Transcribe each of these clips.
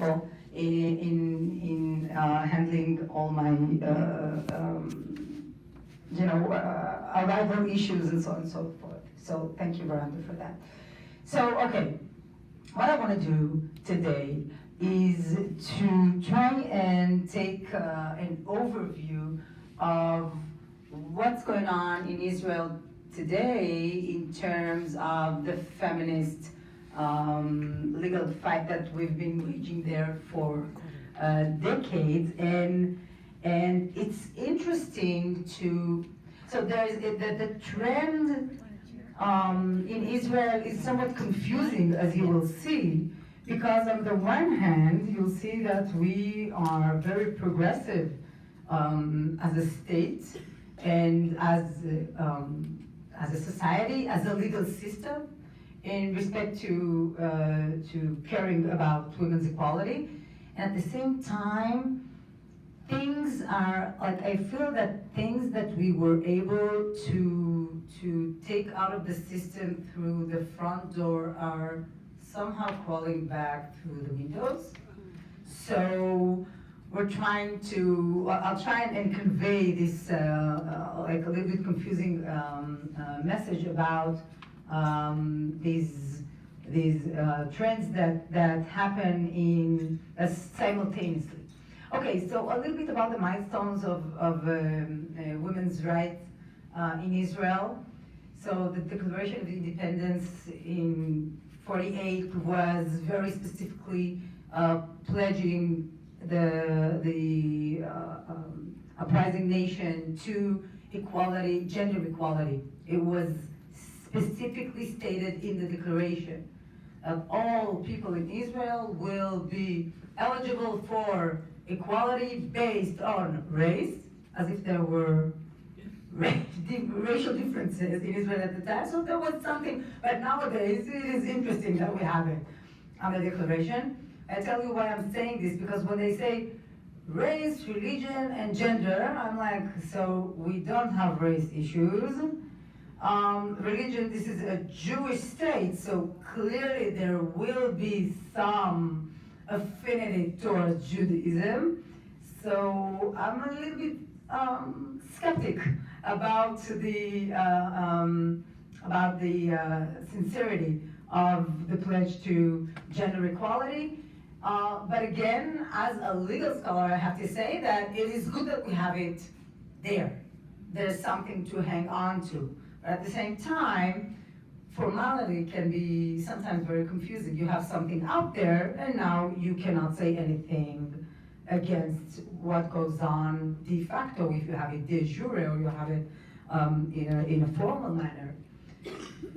helpful in handling all my arrival issues and so on and so forth. So thank you, Veranda, for that. So, okay, what I want to do today is to try and take an overview of what's going on in Israel today in terms of the feminist legal fight that we've been waging there for decades, and it's interesting to, so there's the trend in Israel is somewhat confusing, as you will see, because on the one hand, you'll see that we are very progressive as a state and as a society, as a legal system, in respect to caring about women's equality. And at the same time, things are, like, I feel that things that we were able to take out of the system through the front door are somehow crawling back through the windows. So we're trying to, I'll try and convey this like a little bit confusing message about these trends that happen in simultaneously. Okay, so a little bit about the milestones of women's rights in Israel. So the Declaration of Independence in '48 was very specifically pledging the uprising nation to equality, gender equality. It was specifically stated in the declaration that all people in Israel will be eligible for equality based on race, as if there were racial differences in Israel at the time. So there was something, but nowadays it is interesting that we have it on the declaration. I tell you why I'm saying this, because when they say race, religion, and gender, I'm like, so we don't have race issues. Religion, this is a Jewish state, so clearly there will be some affinity towards Judaism. So I'm a little bit skeptic about the sincerity of the pledge to gender equality. But again, as a legal scholar, I have to say that it is good that we have it there. There's something to hang on to. But at the same time, formality can be sometimes very confusing. You have something out there, and now you cannot say anything against what goes on de facto if you have it de jure or you have it in a formal manner.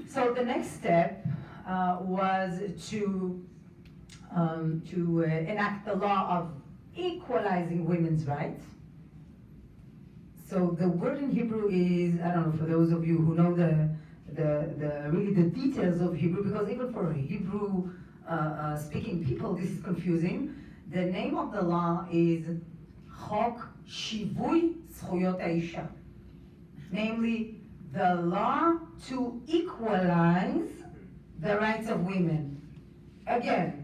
So the next step was to enact the law of equalizing women's rights. So the word in Hebrew is, I don't know, for those of you who know really the details of Hebrew, because even for Hebrew speaking people, this is confusing. The name of the law is Chok Shivui Zchuyot Haisha, namely the law to equalize the rights of women. Again,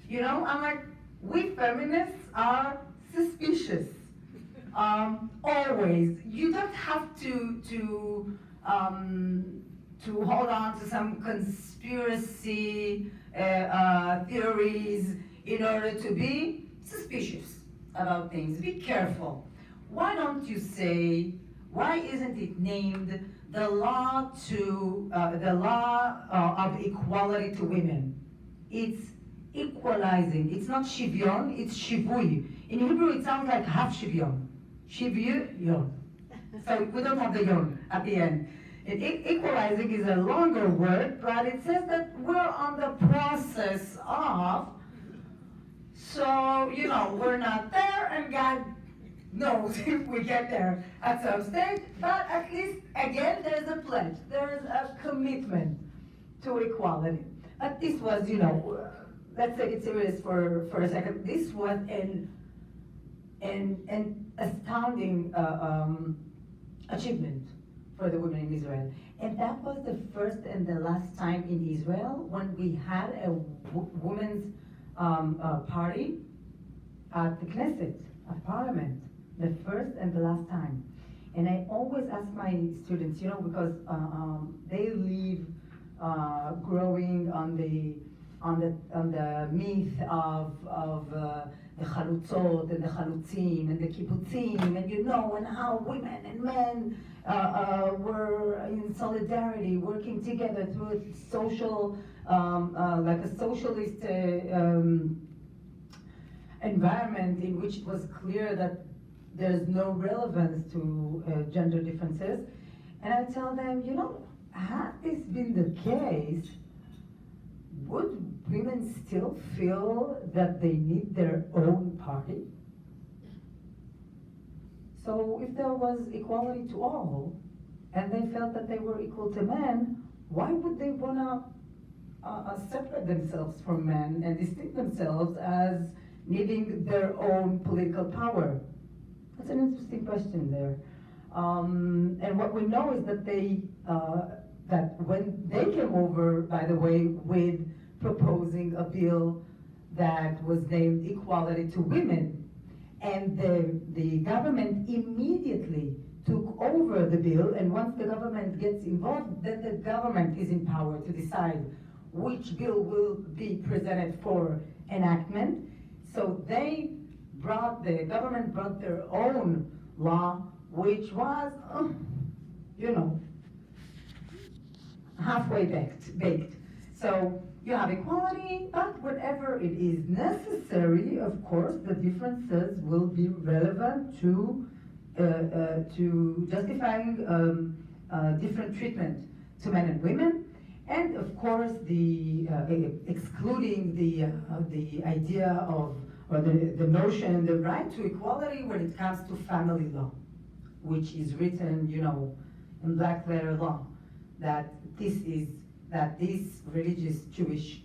you know, I'm like, we feminists are suspicious. Always. You don't have to hold on to some conspiracy theories in order to be suspicious about things. Be careful. Why don't you say, why isn't it named the law of equality to women? It's equalizing. It's not shivyon, it's shivui. In Hebrew, it sounds like half shivyon. Shivyon. So we don't have the yon at the end. Equalizing is a longer word, but it says that we're on the process of. So, you know, we're not there, and God knows if we get there at some stage, but at least, again, there's a pledge, there's a commitment to equality. But this was, you know, let's take it serious for a second. This was an astounding achievement for the women in Israel. And that was the first and the last time in Israel when we had a women's party at the Knesset, at Parliament, the first and the last time. And I always ask my students, you know, because they live growing on the myth of the chalutzot and the chalutzim and the kibbutzim, and you know, and how women and men were in solidarity, working together through a social, like a socialist environment in which it was clear that there's no relevance to gender differences. And I tell them, you know, had this been the case, would women still feel that they need their own party? So if there was equality to all, and they felt that they were equal to men, why would they want to separate themselves from men and distinct themselves as needing their own political power? That's an interesting question there. And what we know is that that when they came over, by the way, with proposing a bill that was named Equality to Women, and the government immediately took over the bill, and once the government gets involved, then the government is in power to decide which bill will be presented for enactment. So the government brought their own law, which was, you know, halfway baked. So you have equality, but whenever it is necessary, of course, the differences will be relevant to justifying different treatment to men and women, and of course, the excluding the idea of, or the notion, the right to equality when it comes to family law, which is written, you know, in black letter law, that this religious Jewish,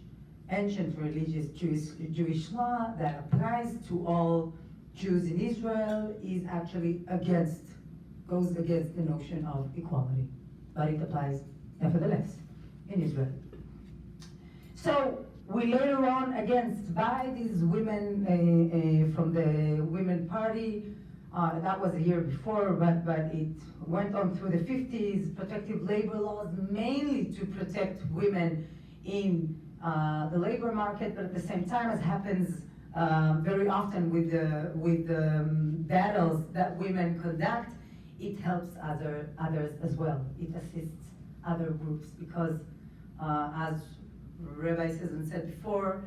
ancient religious Jewish law that applies to all Jews in Israel is actually goes against the notion of equality, but it applies nevertheless in Israel. So we later on, by these women from the Women Party, that was a year before, but it went on through the 50s, protective labor laws, mainly to protect women in the labor market, but at the same time, as happens very often with the battles that women conduct, it helps others as well. It assists other groups because, as Rabbi Susan said before,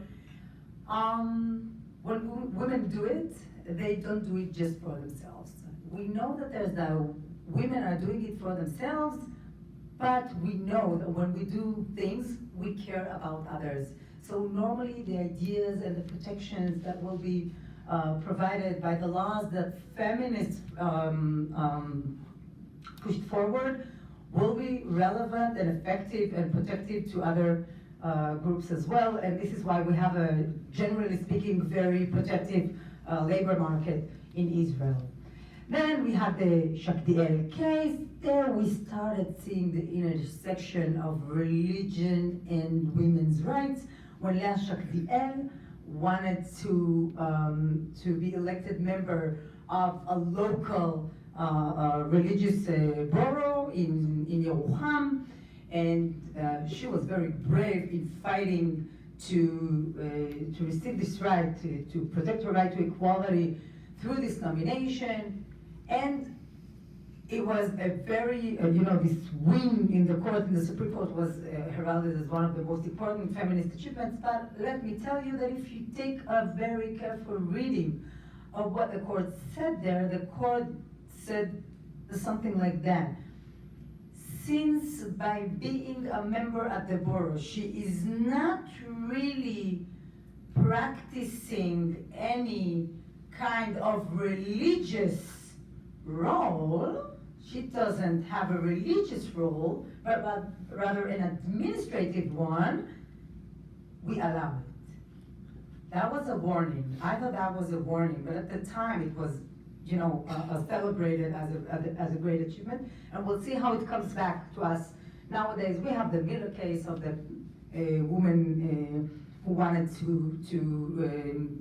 when women do it, they don't do it just for themselves. We know that women are doing it for themselves, but we know that when we do things, we care about others. So normally the ideas and the protections that will be provided by the laws that feminists pushed forward will be relevant and effective and protective to other groups as well. And this is why we have a, generally speaking, very protective labor market in Israel. Then we had the Shaktiel case. There we started seeing the intersection of religion and women's rights, when Leah Shaktiel wanted to be elected member of a local religious borough in Yerucham, and she was very brave in fighting to receive this right, to protect her right to equality through this nomination. And it was a very, this win in the court, in the Supreme Court, was heralded as one of the most important feminist achievements. But let me tell you that if you take a very careful reading of what the court said there, the court said something like that. Since by being a member at the borough, she is not really practicing any kind of religious role, she doesn't have a religious role, but rather an administrative one, we allow it. That was a warning. I thought that was a warning, but at the time it was, celebrated as a great achievement, and we'll see how it comes back to us nowadays. We have the Miller case of the woman who wanted to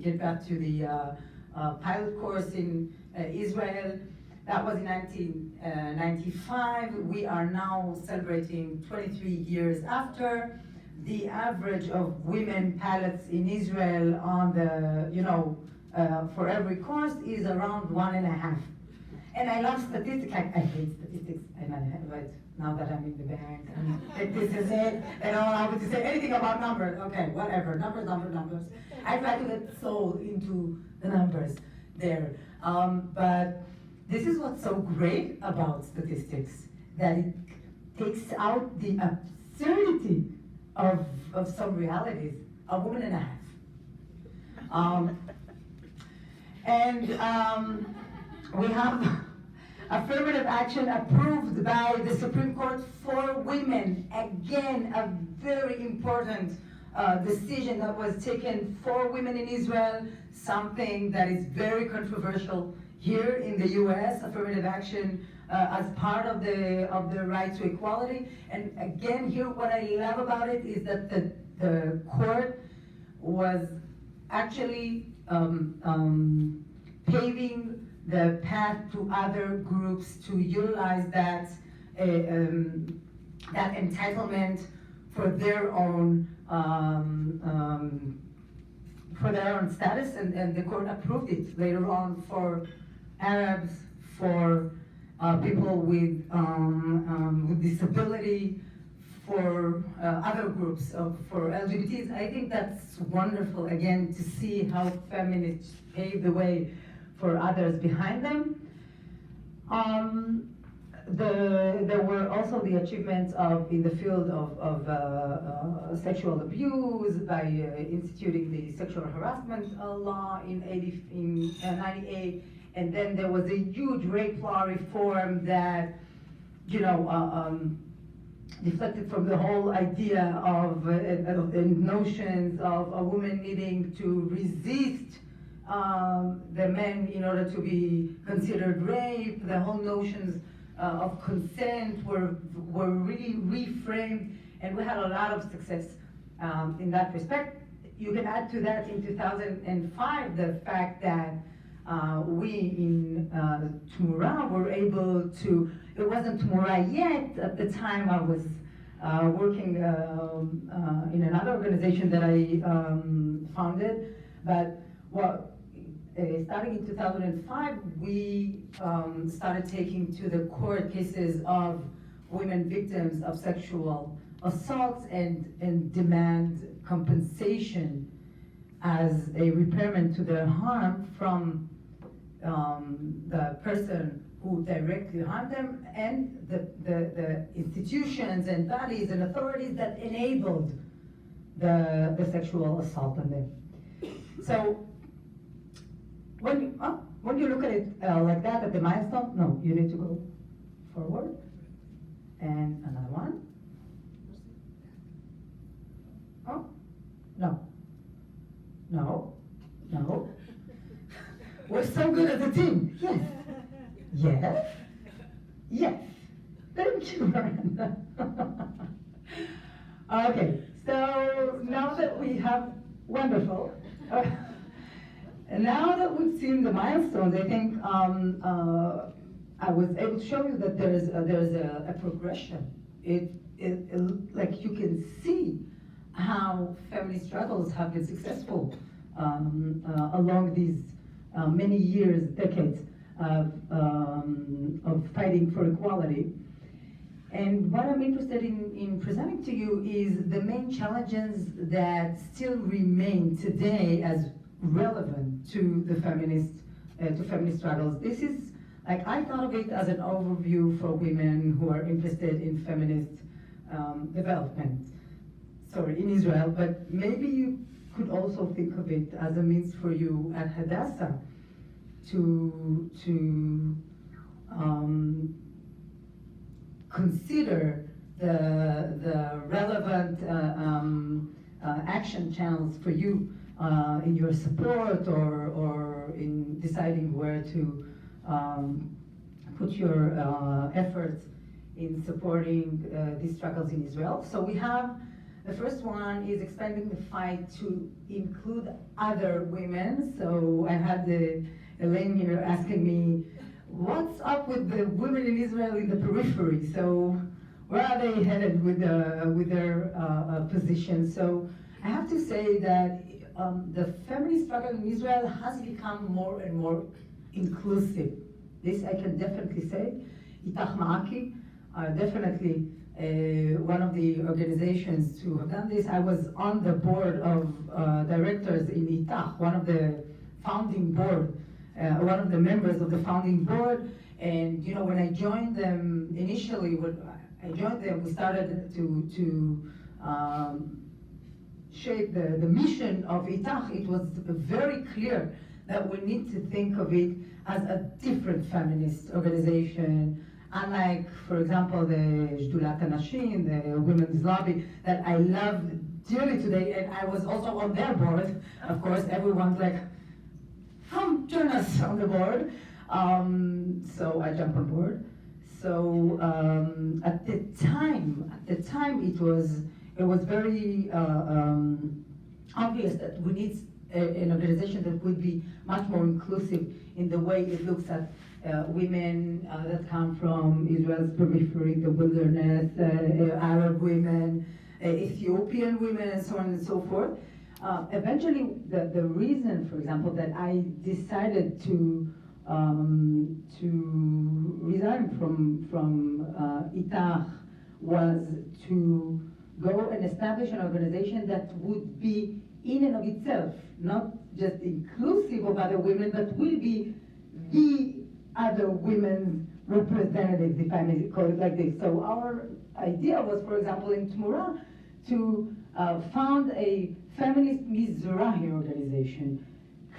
get back to the pilot course in Israel. That was in 1995. We are now celebrating 23 years after. The average of women pilots in Israel on the, for every course is around 1.5. And I love statistics. I hate statistics, but now that I'm in the bank, this is it. I don't know to say anything about numbers. Okay, whatever. Numbers. I try to get sold into the numbers there. But this is what's so great about statistics, that it takes out the absurdity of some realities. A woman and a half. We have affirmative action approved by the Supreme Court for women. Again, a very important decision that was taken for women in Israel, something that is very controversial here in the US, affirmative action as part of the right to equality. And again, here what I love about it is that the court was actually paving the path to other groups to utilize that entitlement for their own status, and the court approved it later on for Arabs, for people with disability, for other groups, for LGBTs. I think that's wonderful, again, to see how feminists pave the way for others behind them. There were also the achievements in the field of sexual abuse by instituting the sexual harassment law in 98, and then there was a huge rape law reform that, deflected from the whole idea of notions of a woman needing to resist the men in order to be considered rape. The whole notions of consent were really reframed, and we had a lot of success in that respect. You can add to that in 2005 the fact that we in Tmura were able to, it wasn't Tmura yet at the time. I was working in another organization that I founded, but starting in 2005, we started taking to the court cases of women victims of sexual assaults and demand compensation as a repairment to their harm from the person who directly harmed them and the institutions and bodies and authorities that enabled the sexual assault on them. So when you look at it like that at the milestone, no, you need to go forward. And another one. Oh, no. We're so good as a team. Yes. Thank you, Miranda. Okay, so now that we have, wonderful. And now that we've seen the milestones, I think I was able to show you that there's a progression. Like you can see how feminist struggles have been successful along these many years, decades of fighting for equality. And what I'm interested in presenting to you is the main challenges that still remain today as relevant to the feminist struggles. This is, like, I thought of it as an overview for women who are interested in feminist development, in Israel, but maybe you could also think of it as a means for you at Hadassah to consider the relevant action channels for you in your support or in deciding where to put your efforts in supporting these struggles in Israel. So we have The first one is expanding the fight to include other women. So I had Elaine here asking me, what's up with the women in Israel in the periphery? So where are they headed with their position? So I have to say that the feminist struggle in Israel has become more and more inclusive. This I can definitely say. Itach Ma'aki are definitely one of the organizations to have done this. I was on the board of directors in Itach, one of the founding board, one of the members of the founding board. And you know, when I joined them initially, when I joined them, we started to shape the mission of Itach. It was very clear that we need to think of it as a different feminist organization, unlike, for example, the Shdulat HaNashim, the Women's Lobby, that I love dearly today, and I was also on their board. Of course, everyone's like, come join us on the board. So I jumped on board. So at the time, it was very obvious that we need an organization that would be much more inclusive in the way it looks at women that come from Israel's periphery, the wilderness, Arab women, Ethiopian women, and so on and so forth. Eventually, the reason, for example, that I decided to resign from Itach was to go and establish an organization that would be in and of itself, not just inclusive of other women, but will be the other women's representatives, if I may call it like this. So our idea was, for example, in Tmura, to found a feminist Mizrahi organization.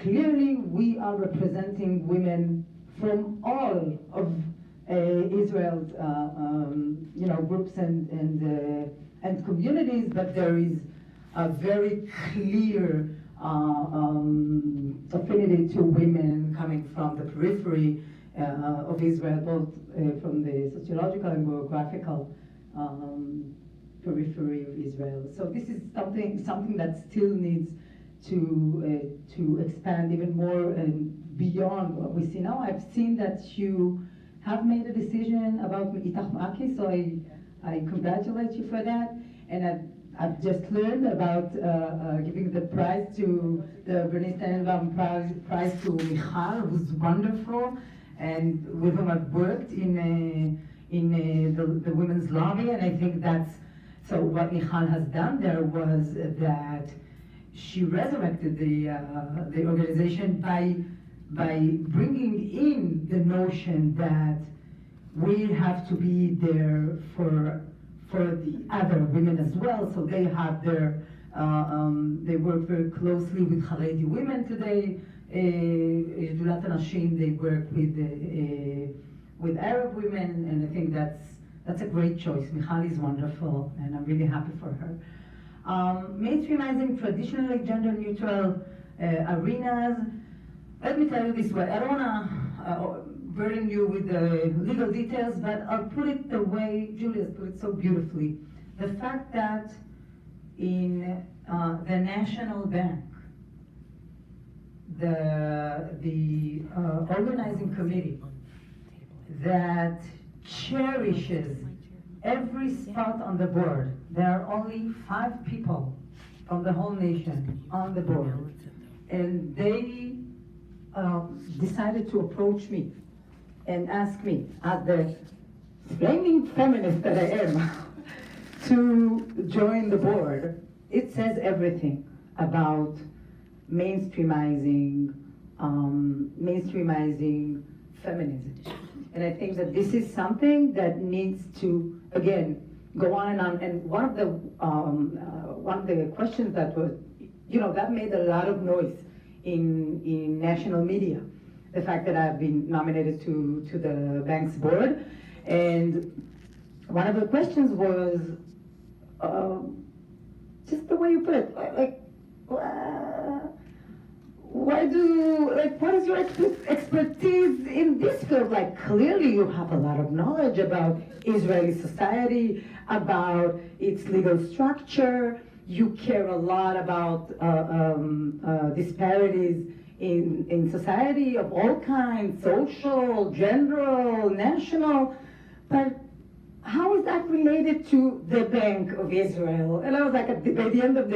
Clearly, we are representing women from all of Israel's groups and communities, but there is a very clear affinity to women coming from the periphery of Israel, both from the sociological and geographical periphery of Israel. So this is something that still needs to expand even more and beyond what we see now. I've seen that you have made a decision about Itach Ma'aki, so I congratulate you for that. And I've just learned about giving the prize to the Bernice Tenenbaum prize to Michal, who's wonderful, and with whom I've worked in the women's lobby. And I think that's, so what Michal has done there was that she resurrected the organization by bringing in the notion that we have to be there for the other women as well. So they have their, they work very closely with Haredi women today. Shdulat HaNashim, they work with Arab women, and I think that's a great choice. Michal is wonderful, and I'm really happy for her. Mainstreamizing traditionally gender-neutral arenas. Let me tell you this way, I don't want to burden you with the legal details, but I'll put it the way Julia's put it so beautifully. The fact that in the National Bank, the organizing committee that cherishes every spot on the board, there are only 5 people from the whole nation on the board, and they decided to approach me and ask me, as the flaming feminist that I am, to join the board. It says everything about mainstreamizing feminism. And I think that this is something that needs to, again, go on and on. And one of the questions that was, that made a lot of noise in national media. The fact that I've been nominated to the bank's board. And one of the questions was, just the way you put it, like, what is your expertise in this field? Like, clearly you have a lot of knowledge about Israeli society, about its legal structure. You care a lot about disparities in society of all kinds, social, general, national. But how is that related to the Bank of Israel? And I was like, by the end of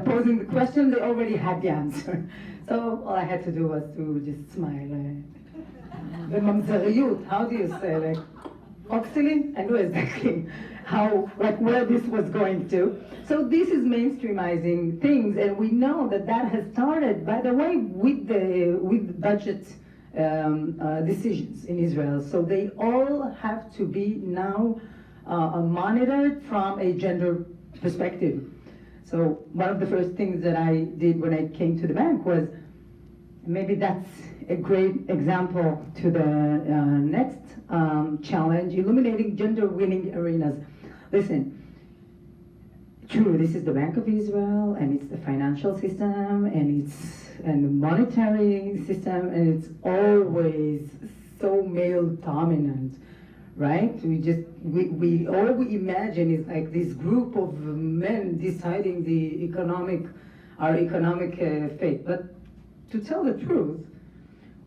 posing the question, they already had the answer. So all I had to do was to just smile. Mamzeriyut, how do you say, like, oxygen? I know exactly where this was going to. So this is mainstreamizing things, and we know that has started, by the way, with budget decisions in Israel. So they all have to be now monitored from a gender perspective. So one of the first things that I did when I came to the bank was, maybe that's a great example to the next challenge, illuminating gender-winning arenas. Listen, true, this is the Bank of Israel, and it's the financial system, and the monetary system, and it's always so male dominant, right? All we imagine is like this group of men deciding our economic fate. But to tell the truth,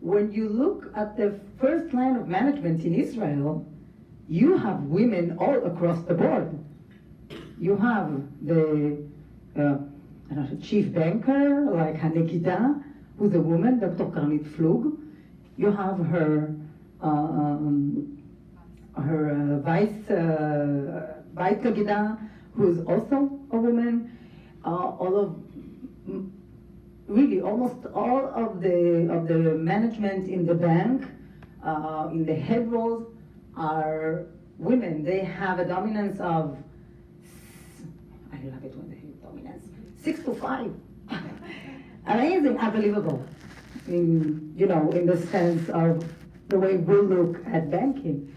when you look at the first line of management in Israel, you have women all across the board. You have the chief banker, like Hanegida, who's a woman, Dr. Karnit Flug. You have her vice Nagida, who's also a woman. Really almost all of the management in the bank, in the head roles, are women. They have a dominance of, I love it when they have dominance, 6 to 5. Amazing, unbelievable. In the sense of the way we look at banking.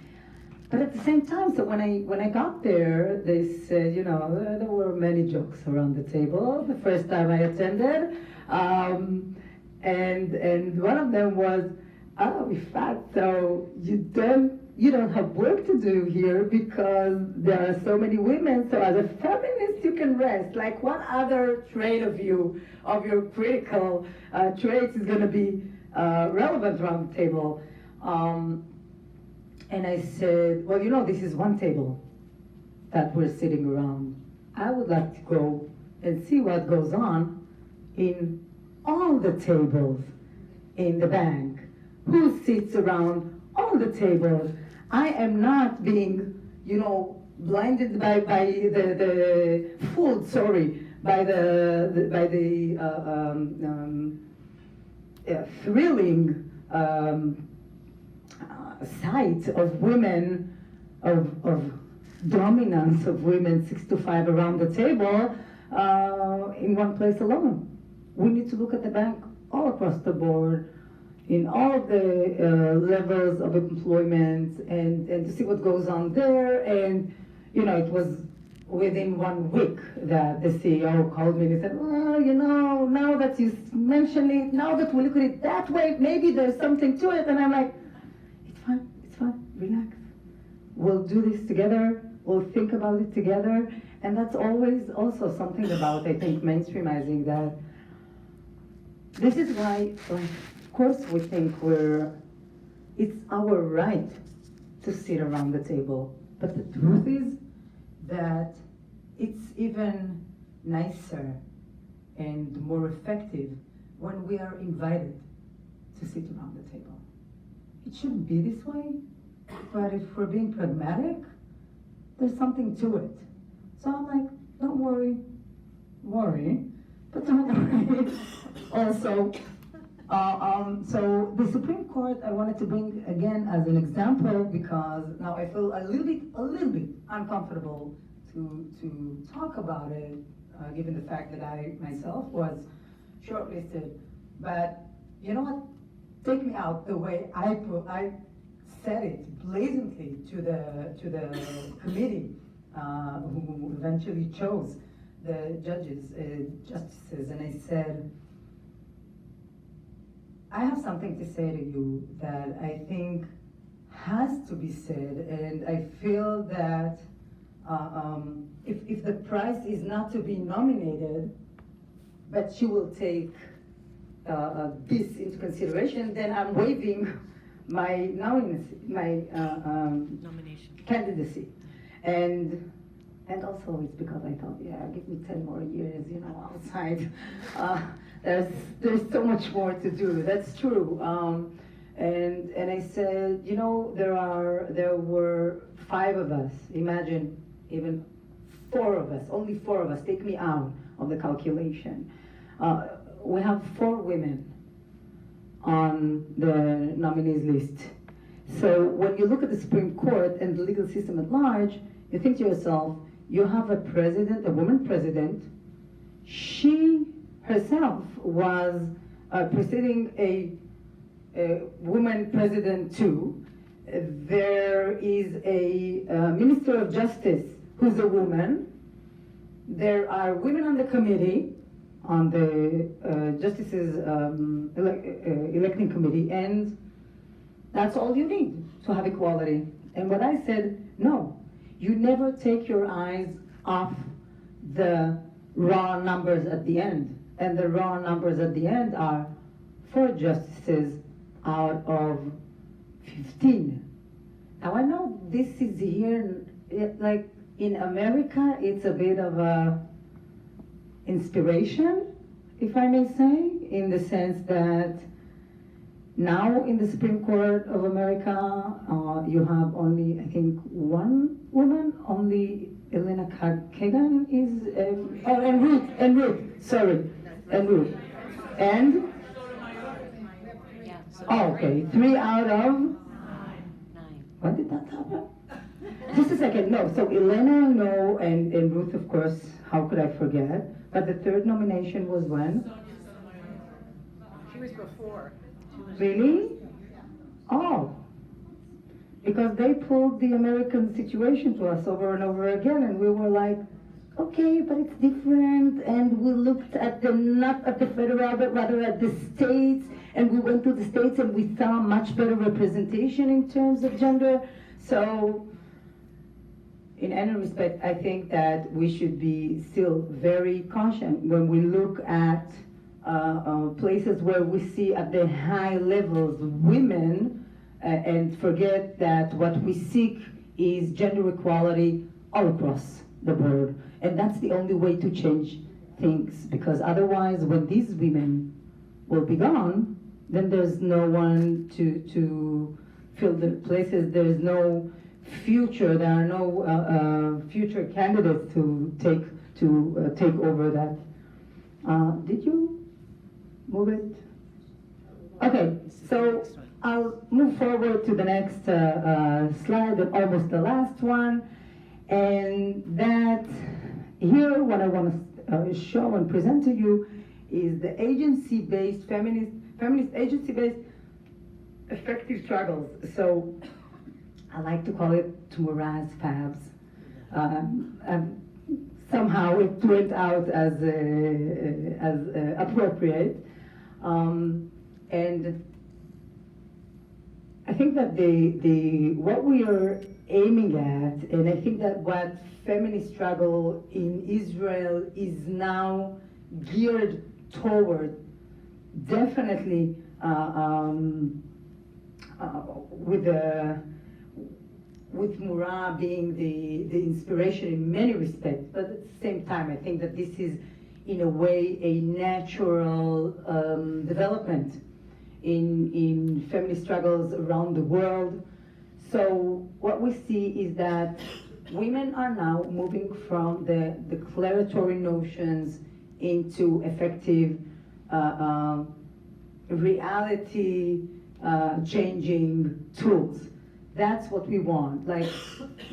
But at the same time, so when I got there, they said, there were many jokes around the table the first time I attended. And one of them was, oh, Yifat, so you don't have work to do here because there are so many women, so as a feminist you can rest. Like, what other trait of your critical traits is going to be relevant around the table? And I said, well, this is one table that we're sitting around. I would like to go and see what goes on in all the tables in the bank. Who sits around all the tables? I am not being, blinded by the fooled, by the thrilling sight of women, of dominance of women 6 to 5 around the table in one place alone. We need to look at the bank all across the board, in all the levels of employment, and to see what goes on there. And it was within 1 week that the CEO called me and he said, well, now that you mention it, now that we look at it that way, maybe there's something to it. And I'm like, it's fine, relax. We'll do this together, we'll think about it together. And that's always also something about, I think, mainstreamizing, that this is why, of course, we think it's our right to sit around the table. But the truth is that it's even nicer and more effective when we are invited to sit around the table. It shouldn't be this way, but if we're being pragmatic, there's something to it. So I'm like, don't worry, but don't worry. Also, so the Supreme Court, I wanted to bring again as an example, because now I feel a little bit uncomfortable to talk about it, given the fact that I myself was shortlisted. But you know what? Take me out the way I said it blatantly to the committee who eventually chose the justices, and I said, I have something to say to you that I think has to be said, and I feel that if the prize is not to be nominated, but she will take this into consideration, then I'm waiving my Nomination. candidacy. And also it's because I thought, yeah, give me 10 more years, outside. There's so much more to do. That's true. And I said, there were 5 of us. Imagine even 4 of us, only 4 of us. Take me out of the calculation. We have 4 women on the nominees list. So when you look at the Supreme Court and the legal system at large, you think to yourself, you have a president, a woman president. She herself was preceding a woman president too. There is a Minister of Justice who's a woman. There are women on the committee, on the Justices electing committee, and that's all you need to have equality. And what I said, no, you never take your eyes off the raw numbers at the end. And the raw numbers at the end are 4 justices out of 15. Now I know this is here, like in America, it's a bit of a inspiration, if I may say, in the sense that now in the Supreme Court of America, you have only, I think, 1 woman, only Elena Kagan is, and Ruth. And? Yeah. So Oh, okay, 3 out of? 9. When did that happen? Just a second, no, so Elena, no, and Ruth, of course, how could I forget? But the 3rd nomination was when? She was before. Really? Oh. Because they pulled the American situation to us over and over again, and we were like, okay, but it's different, and we looked at not at the federal, but rather at the states, and we went to the states and we saw much better representation in terms of gender. So, in any respect, I think that we should be still very cautious when we look at places where we see at the high levels women and forget that what we seek is gender equality all across the board. And that's the only way to change things, because otherwise when these women will be gone, then there's no one to fill the places. There's no future, there are no future candidates to take over that. Did you move it? Okay, so I'll move forward to the next slide, almost the last one. And that here, what I want to show and present to you is the agency-based, feminist agency-based effective struggles. So I like to call it Tmura's Fabs. Somehow it turned out as appropriate. And I think that what we are aiming at, and I think that what feminist struggle in Israel is now geared toward, definitely with Tmura being the inspiration in many respects, but at the same time, I think that this is, in a way, a natural development in feminist struggles around the world. So what we see is that women are now moving from the declaratory notions into effective reality changing tools. That's what we want. Like,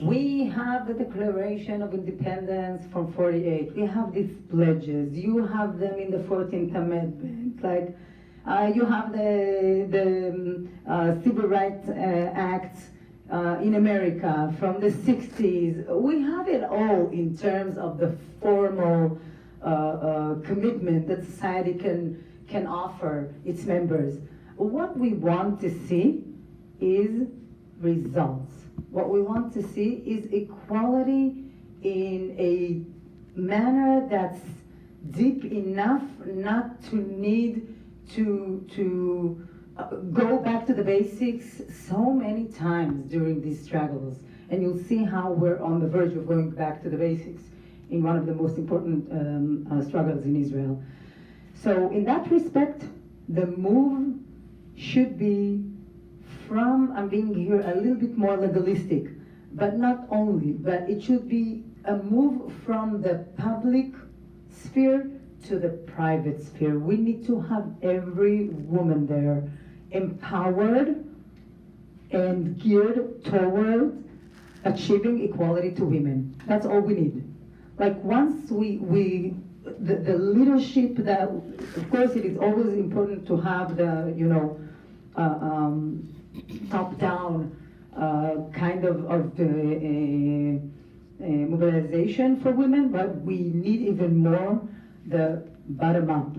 we have the Declaration of Independence from 48. We have these pledges. You have them in the 14th Amendment. Like, you have the Civil Rights Act in America from the 60s. We have it all in terms of the formal commitment that society can offer its members. What we want to see is results. What we want to see is equality in a manner that's deep enough not to need to go back to the basics so many times during these struggles. And you'll see how we're on the verge of going back to the basics in one of the most important struggles in Israel. So in that respect, the move should be from, I'm being here a little bit more legalistic, but not only, but it should be a move from the public sphere to the private sphere. We need to have every woman there empowered and geared toward achieving equality to women. That's all we need. Like once the leadership that, of course it is always important to have the, top-down kind of mobilization for women, but we need even more the bottom-up.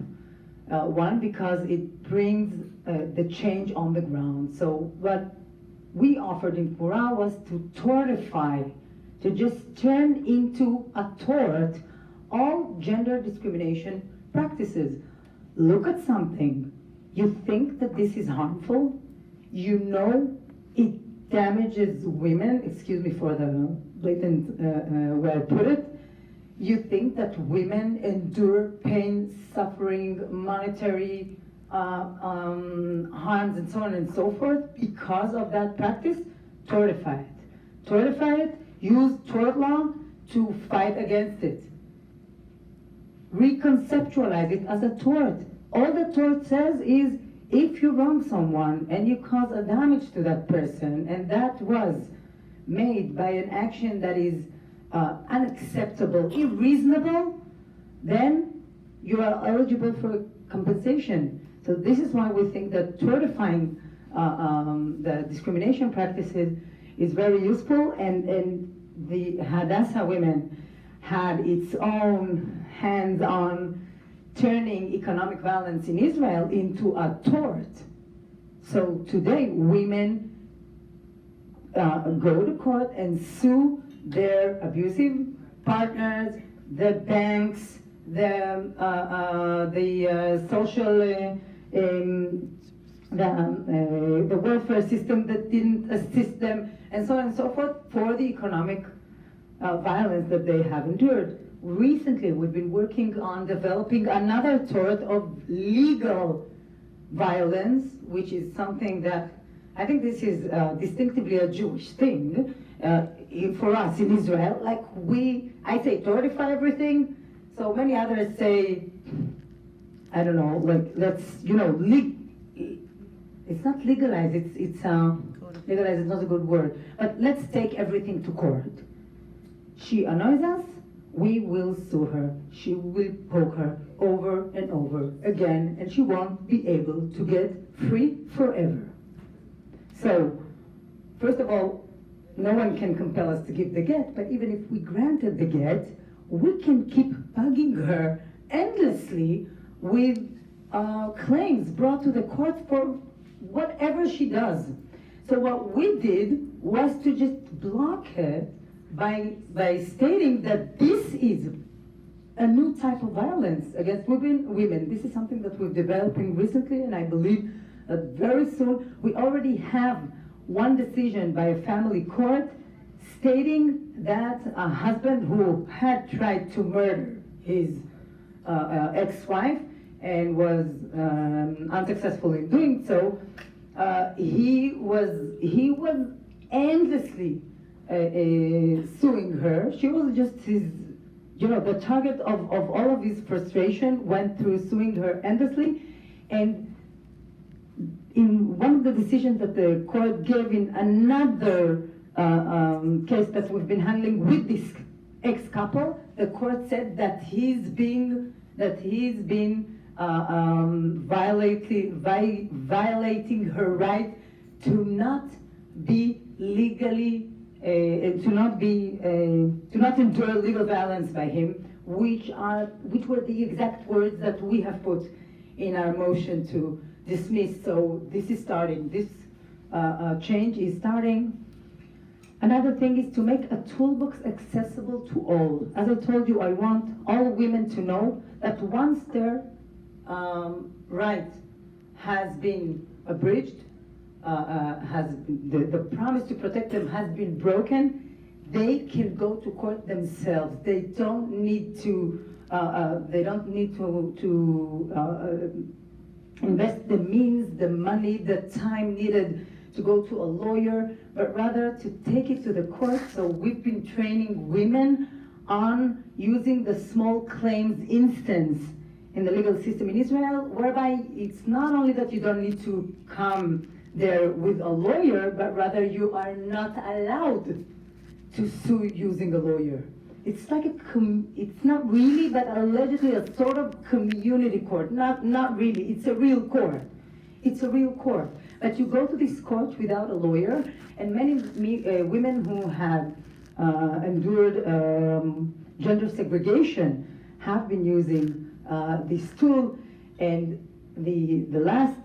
One, because it brings the change on the ground. So what we offered in Tmura was to tortify, to just turn into a tort all gender discrimination practices. Look at something. You think that this is harmful? You know it damages women, excuse me for the blatant way I put it. You think that women endure pain, suffering, monetary harms, and so on and so forth because of that practice? Tortify it. Tortify it, use tort law to fight against it. Reconceptualize it as a tort. All the tort says is if you wrong someone and you cause a damage to that person, and that was made by an action that is unacceptable, irreasonable, then you are eligible for compensation. So this is why we think that tortifying the discrimination practices is very useful, and the Hadassah women had its own hands on turning economic violence in Israel into a tort. So today women go to court and sue their abusive partners, the banks, the social, the welfare system that didn't assist them, and so on and so forth, for the economic violence that they have endured. Recently, we've been working on developing another tort of legal violence, which is something that I think this is distinctively a Jewish thing for us in Israel. Like I say tortify everything, so many others say, I don't know, like let's, it's not legalize, it's legalize is not a good word, but let's take everything to court. She annoys us, we will sue her. She will poke her over and over again, and she won't be able to get free forever. So, first of all, no one can compel us to give the get, but even if we granted the get, we can keep bugging her endlessly with claims brought to the court for whatever she does. So what we did was to just block it by stating that this is a new type of violence against women. This is something that we're developing recently, and I believe that very soon we already have one decision by a family court stating that a husband who had tried to murder his ex-wife and was unsuccessful in doing so, he was endlessly suing her. She was just his, the target of all of his frustration, went through suing her endlessly. And in one of the decisions that the court gave in another case that we've been handling with this ex-couple, the court said that he's been violating her right to not be legally, to not endure legal violence by him, which were the exact words that we have put in our motion to dismissed. So this is starting. This change is starting. Another thing is to make a toolbox accessible to all. As I told you, I want all women to know that once their right has been abridged, the promise to protect them has been broken, they can go to court themselves. They don't need to. Invest the means, the money, the time needed to go to a lawyer, but rather to take it to the court. So we've been training women on using the small claims instance in the legal system in Israel, whereby it's not only that you don't need to come there with a lawyer, but rather you are not allowed to sue using a lawyer. It's like it's not really, but allegedly a sort of community court. Not really, it's a real court. It's a real court. But you go to this court without a lawyer, and many women who have endured gender segregation have been using this tool. And the last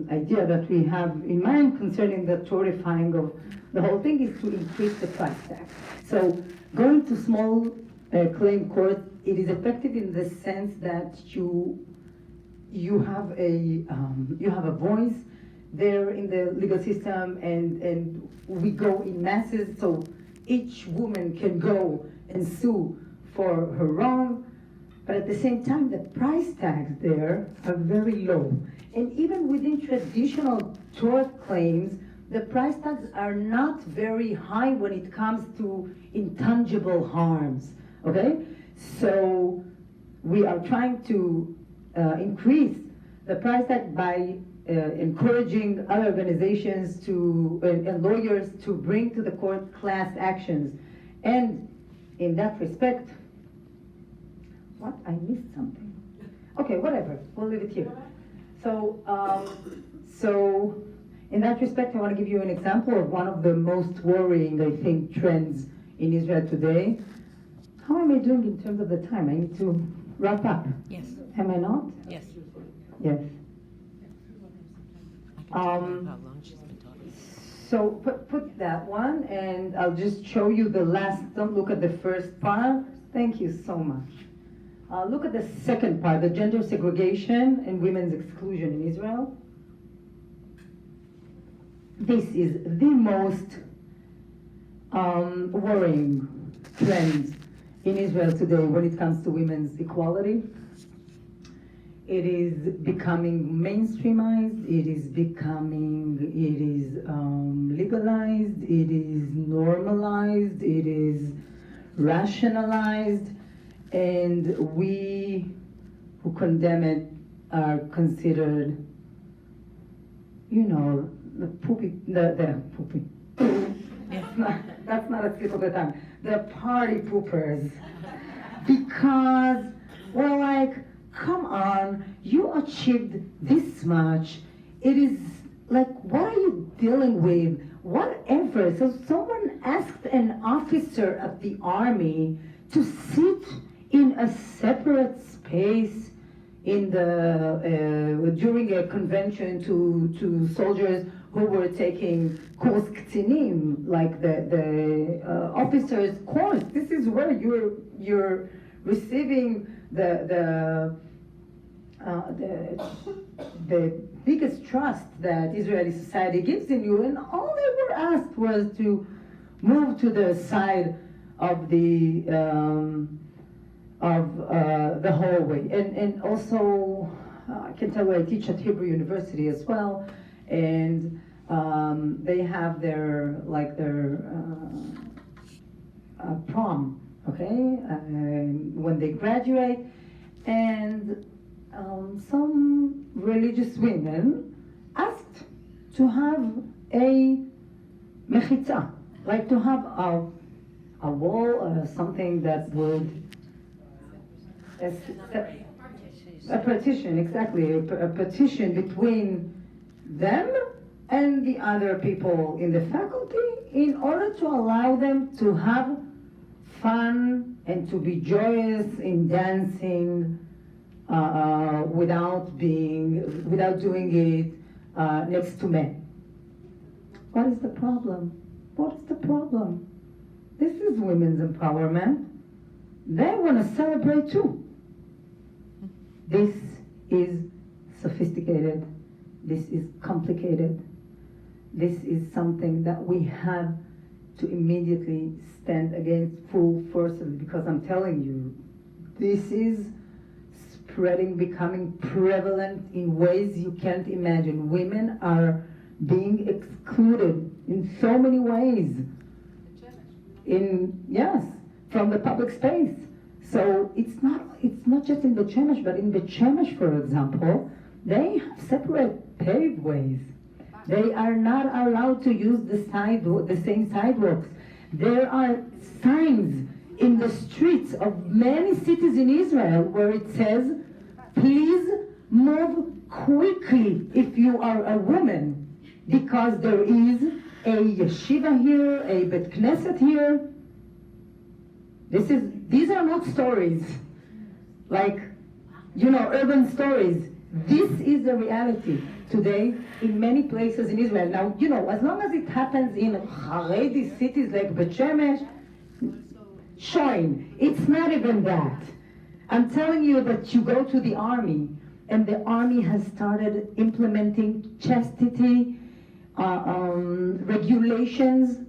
idea that we have in mind concerning the torifying of the whole thing is to increase the price tag. So going to small claim court, it is effective in the sense that you have a voice there in the legal system, and we go in masses, so each woman can go and sue for her wrong, but at the same time the price tags there are very low. And even within traditional tort claims, the price tags are not very high when it comes to intangible harms, okay? So we are trying to increase the price tag by encouraging other organizations and lawyers to bring to the court class actions. And in that respect, what? I missed something. Okay, whatever, we'll leave it here. So in that respect, I want to give you an example of one of the most worrying, I think, trends in Israel today. How am I doing in terms of the time? I need to wrap up. Yes. Am I not? Yes. Yes. I can tell you how long she's been talking. So put that one, and I'll just show you the last. Don't look at the first part. Thank you so much. Look at the second part, the gender segregation and women's exclusion in Israel. This is the most worrying trend in Israel today when it comes to women's equality. It is becoming mainstreamized, it is legalized, it is normalized, it is rationalized, and we who condemn it are considered, the poopy. That's not a slip of the tongue. The party poopers. Because we're like, come on, you achieved this much. It is like, what are you dealing with? Whatever. So someone asked an officer of the army to sit in a separate space during a convention to soldiers who were taking course ktinim, like the officers' course. This is where you're receiving the biggest trust that Israeli society gives in you, and all they were asked was to move to the side of the hallway. And also, I can tell you I teach at Hebrew University as well, and they have their prom, okay, when they graduate, and some religious women asked to have a mechitza, like to have a wall or something that would a partition, exactly, a partition between them and the other people in the faculty, in order to allow them to have fun and to be joyous in dancing without doing it next to men. What is the problem? What is the problem? This is women's empowerment. They want to celebrate too. This is sophisticated. This is complicated. This is something that we have to immediately stand against full forcefully, because I'm telling you, this is spreading, becoming prevalent in ways you can't imagine. Women are being excluded in so many ways. From the public space. So it's not just in the Shemesh, but in the Shemesh, for example, they have separate paved ways. They are not allowed to use the same sidewalks. There are signs in the streets of many cities in Israel where it says, please move quickly if you are a woman, because there is a yeshiva here, a bet knesset here. These are not stories, like, urban stories. This is the reality today in many places in Israel. Now, as long as it happens in Haredi cities like Bet Shemesh, showing, it's not even that. I'm telling you that you go to the army, and the army has started implementing chastity regulations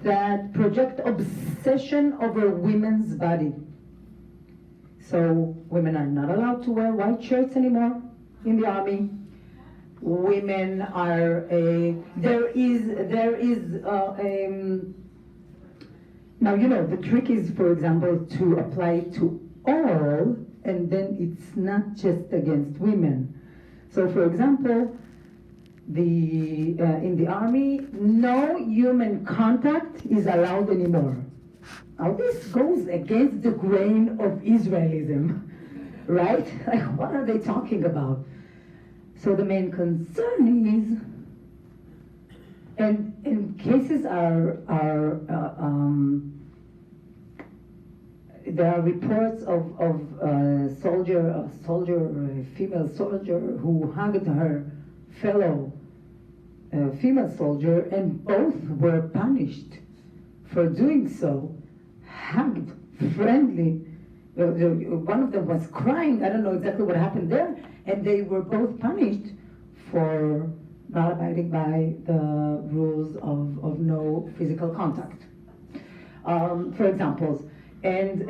that project obsession over women's body. So women are not allowed to wear white shirts anymore in the army. Women are now, the trick is, for example, to apply to all, and then it's not just against women. So, for example, in the army, no human contact is allowed anymore. Now, this goes against the grain of Israelism, right? Like, what are they talking about? So the main concern is, and cases there are reports of a female soldier who hugged her fellow female soldier, and both were punished for doing so. Hugged, friendly. One of them was crying. I don't know exactly what happened there, and they were both punished for not abiding by the rules of no physical contact. For examples, and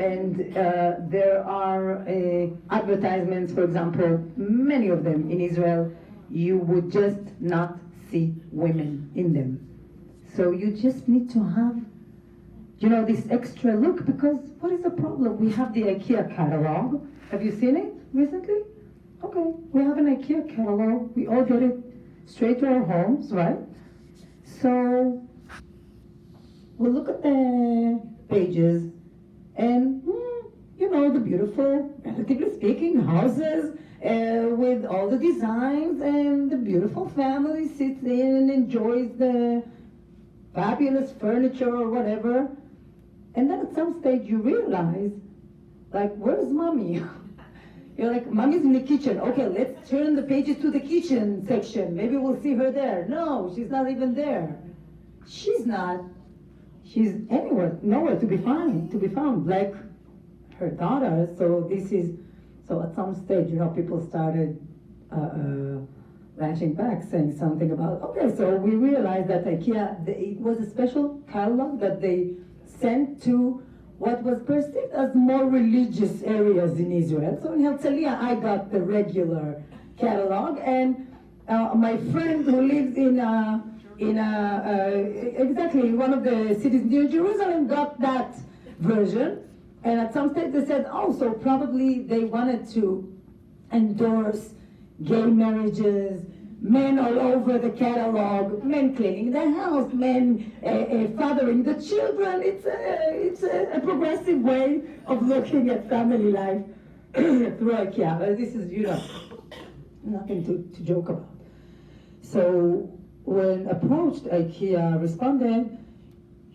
there are advertisements, for example, many of them in Israel, you would just not see women in them. So you just need to have, this extra look, because what is the problem? We have the IKEA catalog. Have you seen it recently? Okay, we have an IKEA catalog. We all get it straight to our homes, right? So we'll look at the pages and, the beautiful, relatively speaking, houses with all the designs, and the beautiful family sits in and enjoys the fabulous furniture or whatever. And then at some stage you realize, like, where's mommy? You're like, mommy's in the kitchen. Okay, let's turn the pages to the kitchen section. Maybe we'll see her there. No, she's not even there. She's nowhere to be found, like her daughter. So at some stage, people started lashing back, saying something about, okay, so we realized that IKEA, it was a special catalog that they sent to what was perceived as more religious areas in Israel. So in Herzliya, I got the regular catalog, and my friend who lives in exactly one of the cities near Jerusalem got that version. And at some stage they said, so probably they wanted to endorse gay marriages, men all over the catalog, men cleaning the house, men fathering the children. It's a progressive way of looking at family life through IKEA. This is, nothing to joke about. So when approached, IKEA responded,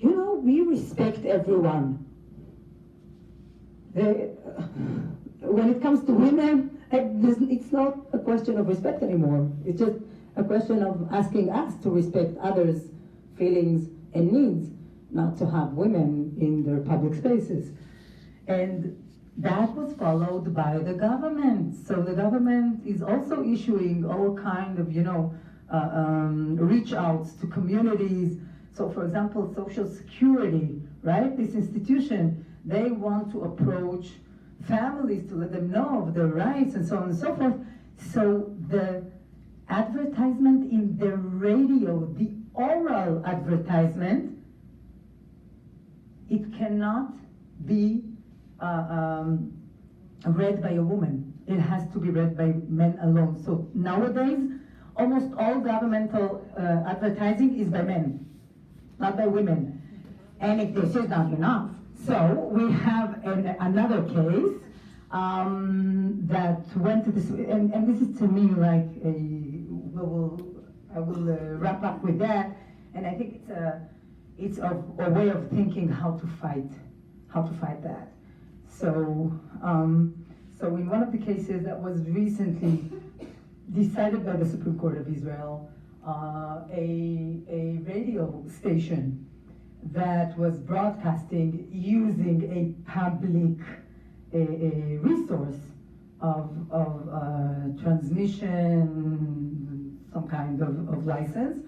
we respect everyone. when it comes to women, it's not a question of respect anymore. It's just a question of asking us to respect others' feelings and needs, not to have women in their public spaces. And that was followed by the government. So the government is also issuing all kind of, reach outs to communities. So for example, Social Security, right? This institution, they want to approach families to let them know of their rights and so on and so forth. So the advertisement in the radio, the oral advertisement, it cannot be read by a woman. It has to be read by men alone. So nowadays, almost all governmental advertising is by men, not by women. And if this is not enough, so we have another case that went to this, and this is to me like I will wrap up with that, and I think it's a way of thinking how to fight that. So in one of the cases that was recently decided by the Supreme Court of Israel, a radio station that was broadcasting using a public resource of transmission, some kind of license.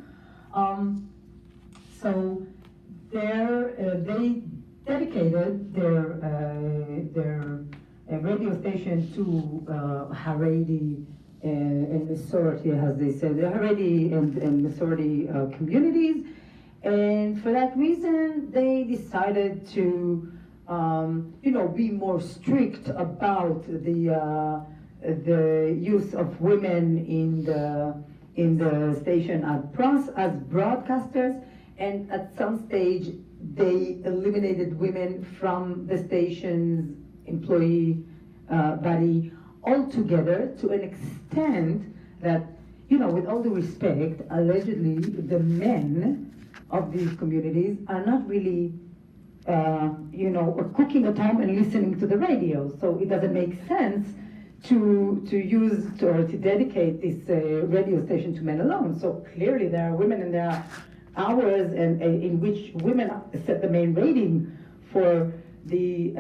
So they dedicated their radio station to Haredi and Masorti, as they said, the Haredi and Masorti communities. And for that reason, they decided to, be more strict about the use of women in the station as broadcasters. And at some stage, they eliminated women from the station's employee body altogether, to an extent that, with all due respect, allegedly the men of these communities are not really, cooking at home and listening to the radio. So it doesn't make sense to use or to dedicate this radio station to men alone. So clearly there are women and there are hours in which women set the main rating for the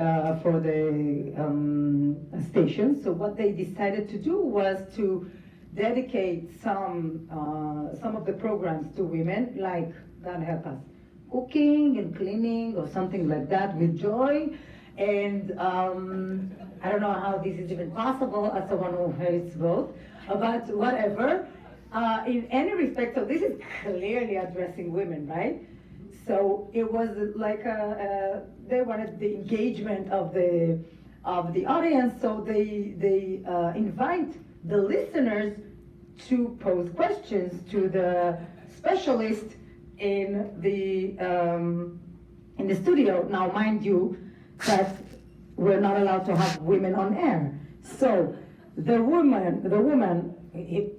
station. So what they decided to do was to dedicate some of the programs to women, like, God help us, cooking and cleaning or something like that with joy. And I don't know how this is even possible as someone who hates both, but whatever. In any respect, so this is clearly addressing women, right? So it was like they wanted the engagement of the audience, so they invite the listeners to pose questions to the specialist in the studio. Now, mind you, that we're not allowed to have women on air. So the woman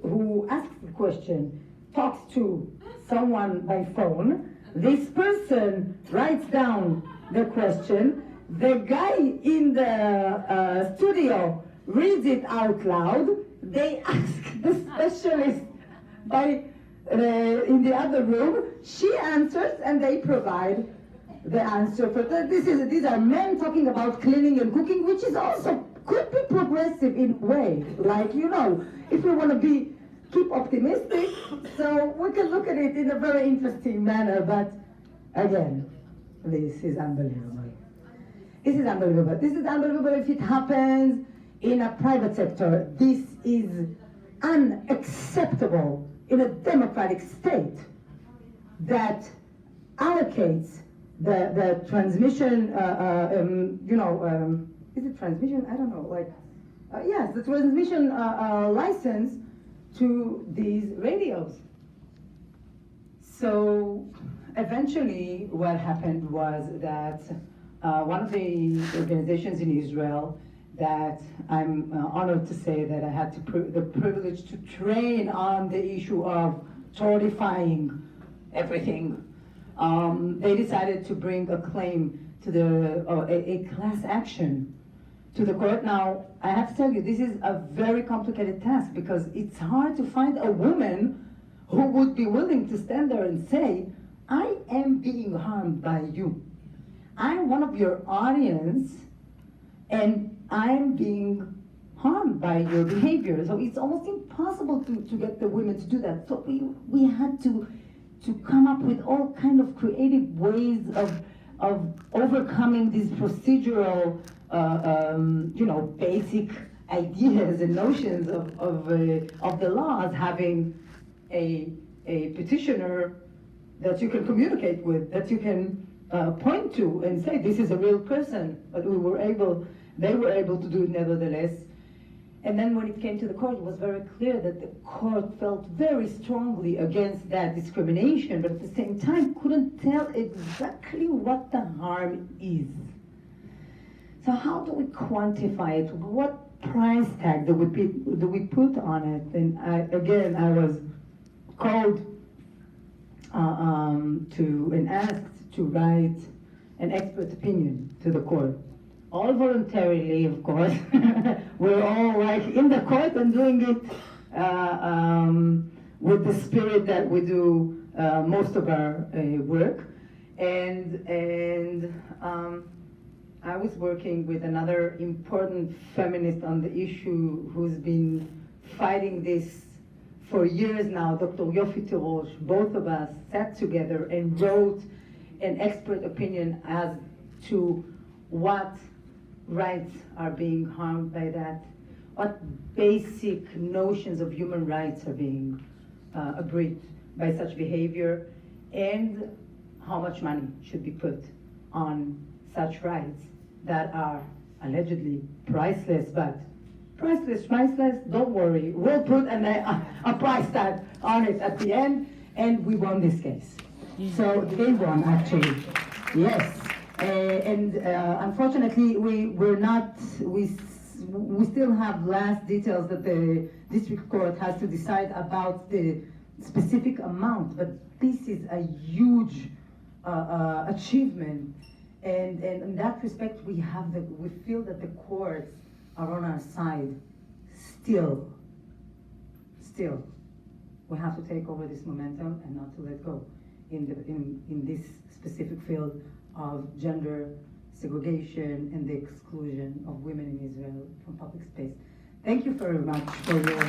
who asks the question talks to someone by phone. This person writes down the question. The guy in the studio reads it out loud. They ask the specialist in the other room. She answers, and they provide the answer for that. These are men talking about cleaning and cooking, which is also could be progressive in a way. Like, if we want to keep optimistic, so we can look at it in a very interesting manner. But again, this is unbelievable. This is unbelievable. This is unbelievable if it happens in a private sector. This is unacceptable in a democratic state that allocates the transmission, is it transmission? I don't know, yes, the transmission license to these radios. So eventually what happened was that one of the organizations in Israel that I'm honored to say that I had the privilege to train on the issue of tortifying everything. They decided to bring a claim to a class action to the court. Now, I have to tell you, this is a very complicated task because it's hard to find a woman who would be willing to stand there and say, I am being harmed by you. I'm one of your audience, and I'm being harmed by your behavior. So it's almost impossible to get the women to do that. So we had to come up with all kind of creative ways of overcoming these procedural, basic ideas and notions of the laws, having a petitioner that you can communicate with, that you can point to and say, this is a real person, but they were able to do it nevertheless. And then when it came to the court, it was very clear that the court felt very strongly against that discrimination, but at the same time couldn't tell exactly what the harm is. So how do we quantify it? What price tag do we put on it? And I was called and asked to write an expert opinion to the court. All voluntarily, of course. We're all like in the court and doing it with the spirit that we do most of our work. And I was working with another important feminist on the issue who's been fighting this for years now, Dr. Yifat Bitton. Both of us sat together and wrote an expert opinion as to what rights are being harmed by that, what basic notions of human rights are being abridged by such behavior, and how much money should be put on such rights that are allegedly priceless, but priceless, don't worry, we'll put a price tag on it at the end, and we won this case. So they won, actually, yes. Unfortunately, we still have last details that the district court has to decide about the specific amount, but this is a huge achievement. And in that respect, we feel that the courts are on our side. Still, we have to take over this momentum and not to let go in this specific field of gender segregation and the exclusion of women in Israel from public space. Thank you very much for your